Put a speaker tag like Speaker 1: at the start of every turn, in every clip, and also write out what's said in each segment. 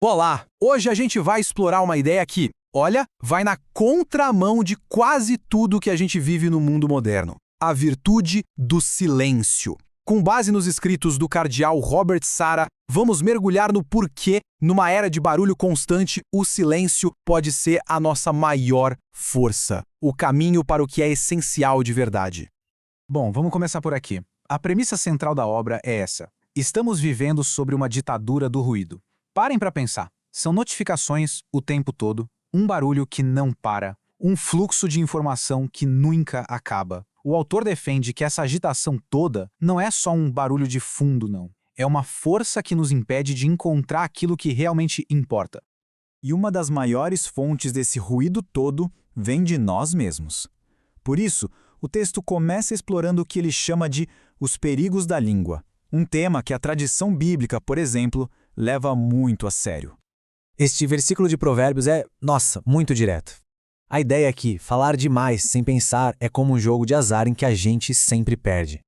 Speaker 1: Olá! Hoje a gente vai explorar uma ideia que, olha, vai na contramão de quase tudo que a gente vive no mundo moderno. A virtude do silêncio. Com base nos escritos do cardeal Robert Sarah, vamos mergulhar no porquê, numa era de barulho constante, o silêncio pode ser a nossa maior força. O caminho para o que é essencial de verdade.
Speaker 2: Bom, vamos começar por aqui. A premissa central da obra é essa. Estamos vivendo sobre uma ditadura do ruído. Parem para pensar. São notificações o tempo todo, um barulho que não para, um fluxo de informação que nunca acaba. O autor defende que essa agitação toda não é só um barulho de fundo, não. É uma força que nos impede de encontrar aquilo que realmente importa.
Speaker 3: E uma das maiores fontes desse ruído todo vem de nós mesmos. Por isso, o texto começa explorando o que ele chama de os perigos da língua, um tema que a tradição bíblica, por exemplo, leva muito a sério.
Speaker 4: Este versículo de Provérbios é, muito direto. A ideia é que falar demais sem pensar é como um jogo de azar em que a gente sempre perde.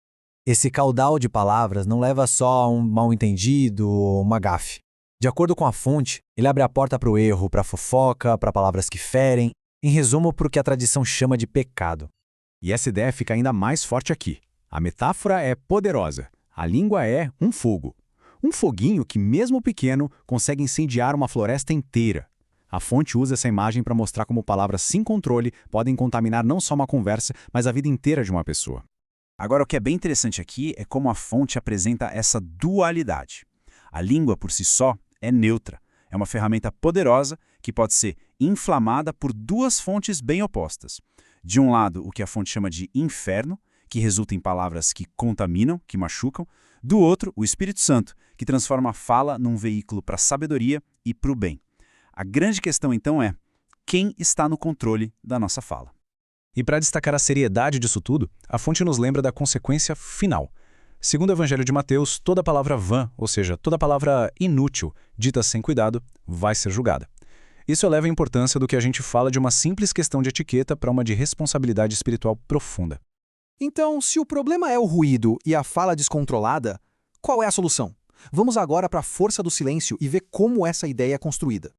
Speaker 4: Esse caudal de palavras não leva só a um mal-entendido ou uma gafe. De acordo com a fonte, ele abre a porta para o erro, para a fofoca, para palavras que ferem, em resumo, para o que a tradição chama de pecado.
Speaker 5: E essa ideia fica ainda mais forte aqui. A metáfora é poderosa. A língua é um fogo. Um foguinho que, mesmo pequeno, consegue incendiar uma floresta inteira. A fonte usa essa imagem para mostrar como palavras sem controle podem contaminar não só uma conversa, mas a vida inteira de uma pessoa.
Speaker 6: Agora, o que é bem interessante aqui é como a fonte apresenta essa dualidade. A língua, por si só, é neutra. É uma ferramenta poderosa que pode ser inflamada por duas fontes bem opostas. De um lado, o que a fonte chama de inferno, que resulta em palavras que contaminam, que machucam. Do outro, o Espírito Santo, que transforma a fala num veículo para a sabedoria e para o bem. A grande questão, então, é quem está no controle da nossa fala.
Speaker 2: E para destacar a seriedade disso tudo, a fonte nos lembra da consequência final. Segundo o Evangelho de Mateus, toda palavra vã, ou seja, toda palavra inútil, dita sem cuidado, vai ser julgada. Isso eleva a importância do que a gente fala de uma simples questão de etiqueta para uma de responsabilidade espiritual profunda.
Speaker 1: Então, se o problema é o ruído e a fala descontrolada, qual é a solução? Vamos agora para a força do silêncio e ver como essa ideia é construída.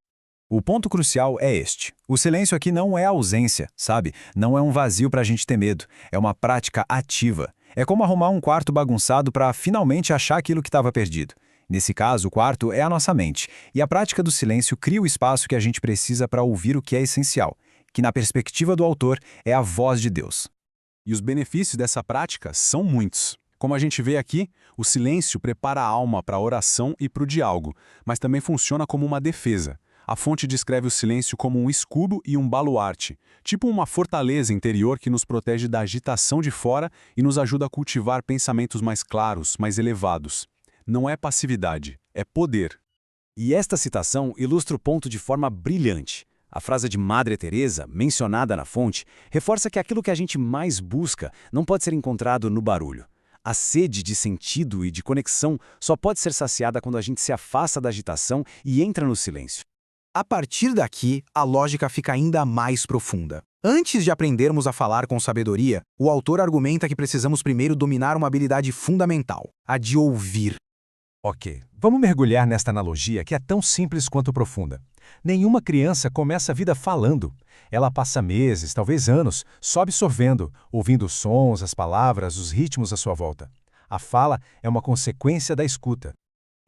Speaker 3: O ponto crucial é este. O silêncio aqui não é ausência, sabe? Não é um vazio para a gente ter medo. É uma prática ativa. É como arrumar um quarto bagunçado para finalmente achar aquilo que estava perdido. Nesse caso, o quarto é a nossa mente. E a prática do silêncio cria o espaço que a gente precisa para ouvir o que é essencial, que na perspectiva do autor é a voz de Deus.
Speaker 5: E os benefícios dessa prática são muitos. Como a gente vê aqui, o silêncio prepara a alma para a oração e para o diálogo, mas também funciona como uma defesa. A fonte descreve o silêncio como um escudo e um baluarte, tipo uma fortaleza interior que nos protege da agitação de fora e nos ajuda a cultivar pensamentos mais claros, mais elevados. Não é passividade, é poder.
Speaker 6: E esta citação ilustra o ponto de forma brilhante. A frase de Madre Teresa, mencionada na fonte, reforça que aquilo que a gente mais busca não pode ser encontrado no barulho. A sede de sentido e de conexão só pode ser saciada quando a gente se afasta da agitação e entra no silêncio.
Speaker 1: A partir daqui, a lógica fica ainda mais profunda. Antes de aprendermos a falar com sabedoria, o autor argumenta que precisamos primeiro dominar uma habilidade fundamental, a de ouvir.
Speaker 7: Ok, vamos mergulhar nesta analogia que é tão simples quanto profunda. Nenhuma criança começa a vida falando. Ela passa meses, talvez anos, só absorvendo, ouvindo os sons, as palavras, os ritmos à sua volta. A fala é uma consequência da escuta.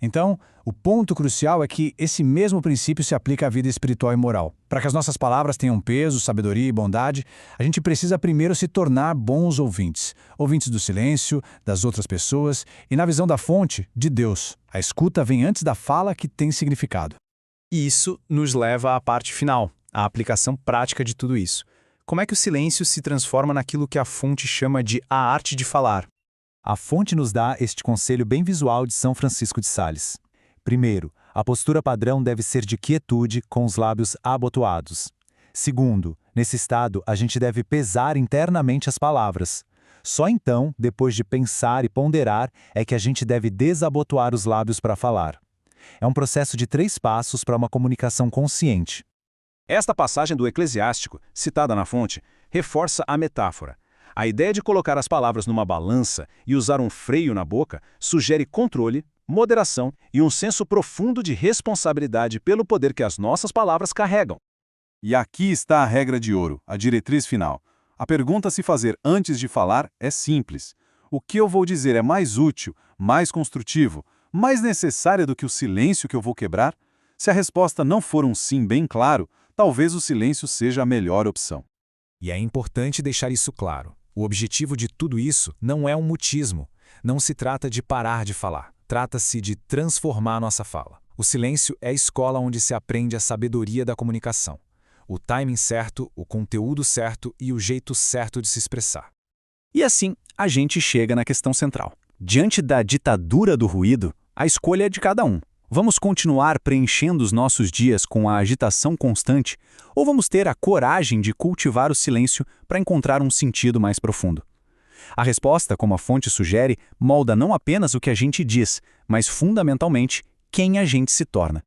Speaker 3: Então, o ponto crucial é que esse mesmo princípio se aplica à vida espiritual e moral. Para que as nossas palavras tenham peso, sabedoria e bondade, a gente precisa primeiro se tornar bons ouvintes. Ouvintes do silêncio, das outras pessoas e, na visão da fonte, de Deus. A escuta vem antes da fala que tem significado.
Speaker 2: E isso nos leva à parte final, à aplicação prática de tudo isso. Como é que o silêncio se transforma naquilo que a fonte chama de a arte de falar?
Speaker 3: A fonte nos dá este conselho bem visual de São Francisco de Sales. Primeiro, a postura padrão deve ser de quietude, com os lábios abotoados. Segundo, nesse estado, a gente deve pesar internamente as palavras. Só então, depois de pensar e ponderar, é que a gente deve desabotoar os lábios para falar. É um processo de 3 passos para uma comunicação consciente.
Speaker 6: Esta passagem do Eclesiástico, citada na fonte, reforça a metáfora. A ideia de colocar as palavras numa balança e usar um freio na boca sugere controle, moderação e um senso profundo de responsabilidade pelo poder que as nossas palavras carregam.
Speaker 5: E aqui está a regra de ouro, a diretriz final. A pergunta a se fazer antes de falar é simples. O que eu vou dizer é mais útil, mais construtivo, mais necessário do que o silêncio que eu vou quebrar? Se a resposta não for um sim bem claro, talvez o silêncio seja a melhor opção.
Speaker 2: E é importante deixar isso claro. O objetivo de tudo isso não é um mutismo. Não se trata de parar de falar. Trata-se de transformar nossa fala. O silêncio é a escola onde se aprende a sabedoria da comunicação. O timing certo, o conteúdo certo e o jeito certo de se expressar.
Speaker 6: E assim, a gente chega na questão central. Diante da ditadura do ruído, a escolha é de cada um. Vamos continuar preenchendo os nossos dias com a agitação constante ou vamos ter a coragem de cultivar o silêncio para encontrar um sentido mais profundo? A resposta, como a fonte sugere, molda não apenas o que a gente diz, mas fundamentalmente quem a gente se torna.